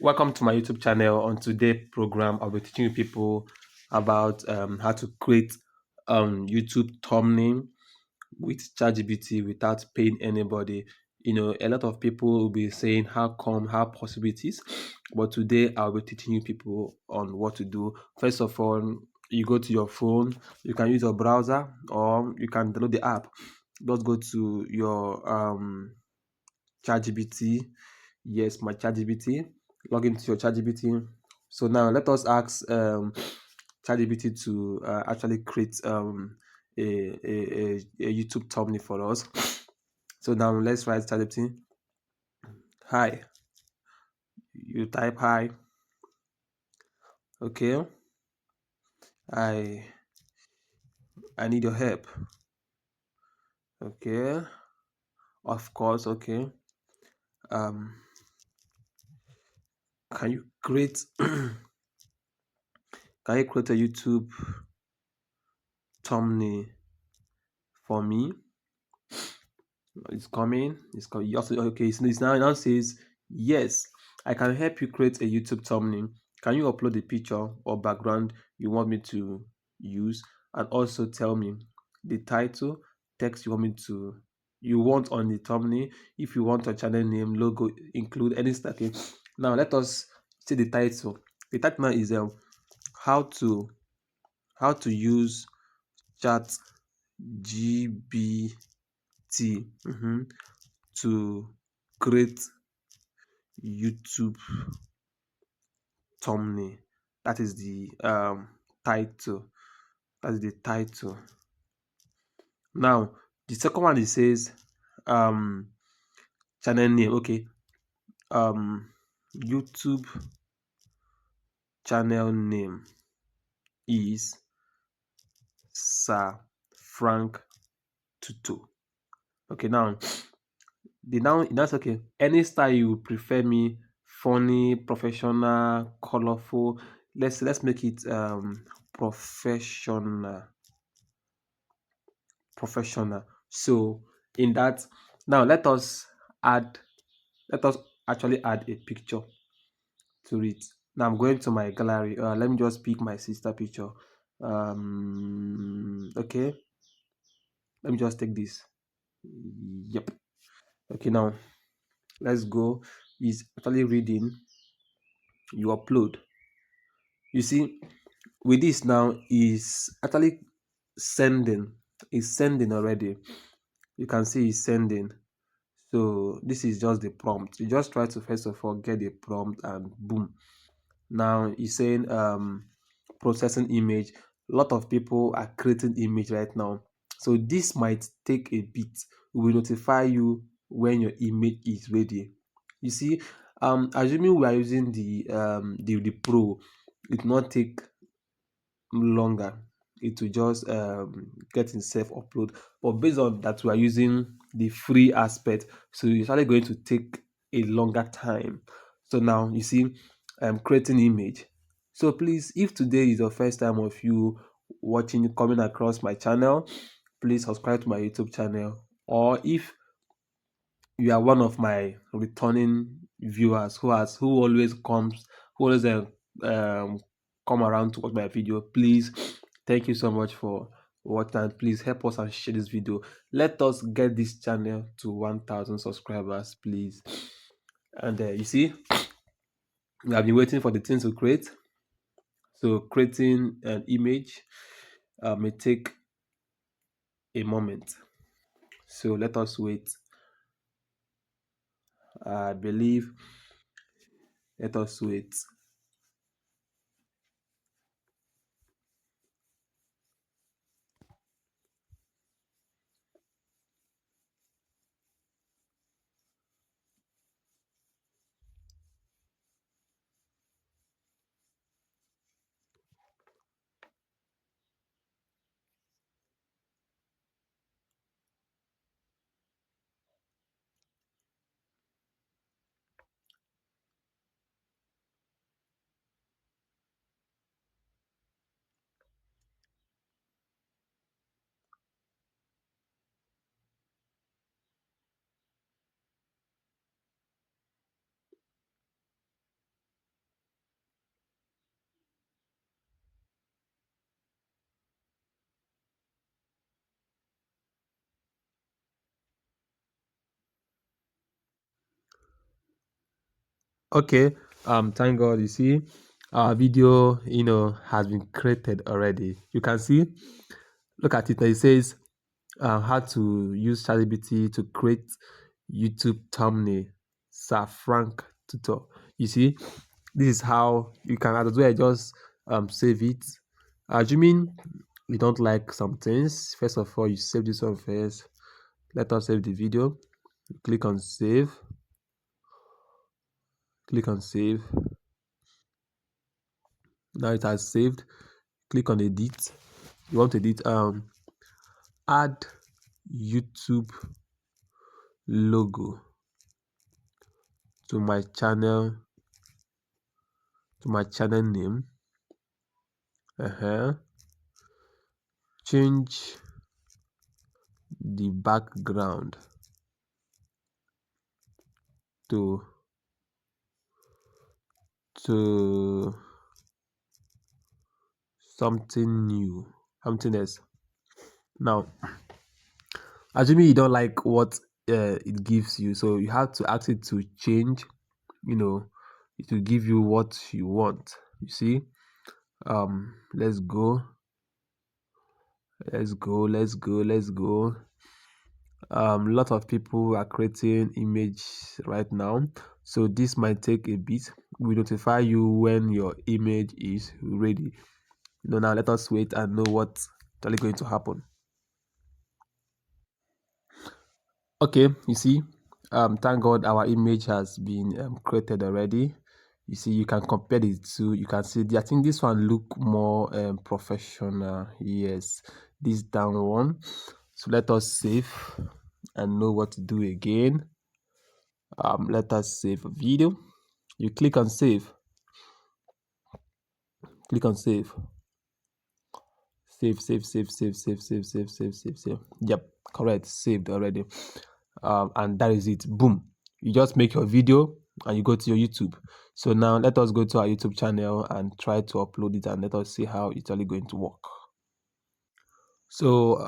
Welcome to my YouTube channel. On today's program, I'll be teaching you people about how to create YouTube thumbnail with ChatGPT without paying anybody. A lot of people will be saying how come, how possible it is. But today I'll be teaching you people on what to do. First of all, you go to your phone, you can use your browser or you can download the app. Just go to your ChatGPT. Yes, my ChatGPT. Log into your ChatGPT. So now let us ask ChatGPT to actually create a YouTube thumbnail for us. So now let's write ChatGPT. Hi. You type hi. Okay. I I need your help. Okay. Of course. Okay. Um. Can you create? Can you create a YouTube thumbnail for me? It's coming. It's coming. You also okay. So it's now says yes. I can help you create a YouTube thumbnail. Can you upload the picture or background you want me to use, and also tell me the title, text you want on the thumbnail. If you want a channel name, logo, include any stuff. Okay. Now let us see the title. The title now is how to how to use Chat GBT to create YouTube thumbnail. That is the title. That's the title. Now the second one, it says um channel name. Okay. YouTube channel name is Sir Frank Tutu. Okay, now that's okay. Any style you prefer me, funny, professional, colorful. Let's make it professional. Professional. So in that, now add let us actually add a picture to it. Now I'm going to my gallery. Let me just pick my sister picture. Okay, let me just take this. Yep. Okay, now let's go. Is actually reading. You upload. You see, with this now is actually sending. It's sending already. You can see it's sending. So this is just the prompt. You just try to first of all get the prompt and boom. Now it's saying processing image. A lot of people are creating image right now. So this might take a bit. We will notify you when your image is ready. You see, assuming we are using the pro, it will not take longer. It will just get itself upload. But based on that, we are using the free aspect, so it's actually going to take a longer time. So now you see, I'm creating image. So please, if today is the first time of you watching, coming across my channel, please subscribe to my YouTube channel. Or if you are one of my returning viewers who always comes, who always um come around to watch my video, please, thank you so much for watching, and please help us and share this video. Let us get this channel to 1,000 subscribers, please. And you see, we have been waiting for the thing to create. So creating an image may take a moment, so let us wait. I believe, let us wait. Okay, thank God. You see, our video, has been created already. You can see, look at it. It says how to use ChatGPT to create YouTube thumbnail. Sir Frank tutor. You see, this is how you can. As well, just save it. Assuming you don't like some things, first of all, you save this one first. Let us save the video. Click on save. Click on save. Now it has saved. Click on edit. You want to edit add YouTube logo to my channel name. Change the background to to something new, something else. Now, assuming you don't like what it gives you, so you have to ask it to change. It will give you what you want. You see, let's go. Lot of people are creating image right now, so this might take a bit. We notify you when your image is ready. Now let us wait and know what's actually going to happen. Okay, you see, thank God our image has been created already. You see, you can compare the two. You can see I think this one look more professional. Yes, this down one. So let us save and know what to do again. Let us save a video. You click on save. Click on save. Save. Yep, correct. Saved already. And that is it. Boom. You just make your video and you go to your YouTube. So now let us go to our YouTube channel and try to upload it, and let us see how it's really going to work. So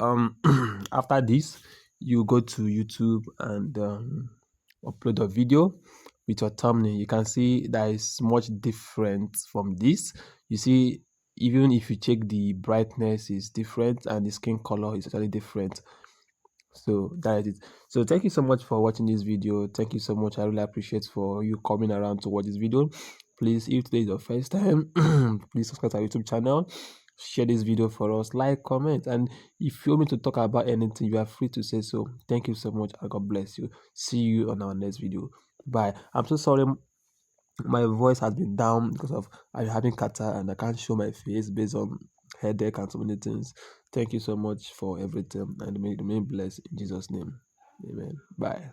after this, you go to YouTube and upload a video with your thumbnail. You can see that is much different from this. You see, even if you check, the brightness is different and the skin color is actually different. So that is it. So thank you so much for watching this video. Thank you so much. I really appreciate for you coming around to watch this video. Please, if today is your first time, please subscribe to our YouTube channel, share this video for us, like, comment, and if you want me to talk about anything, you are free to say so. Thank you so much and God bless you. See you on our next video. Bye. I'm so sorry my voice has been down because of I'm having catarrh and I can't show my face based on headache and so many things. Thank you so much for everything and remain blessed in Jesus' name. Amen. Bye.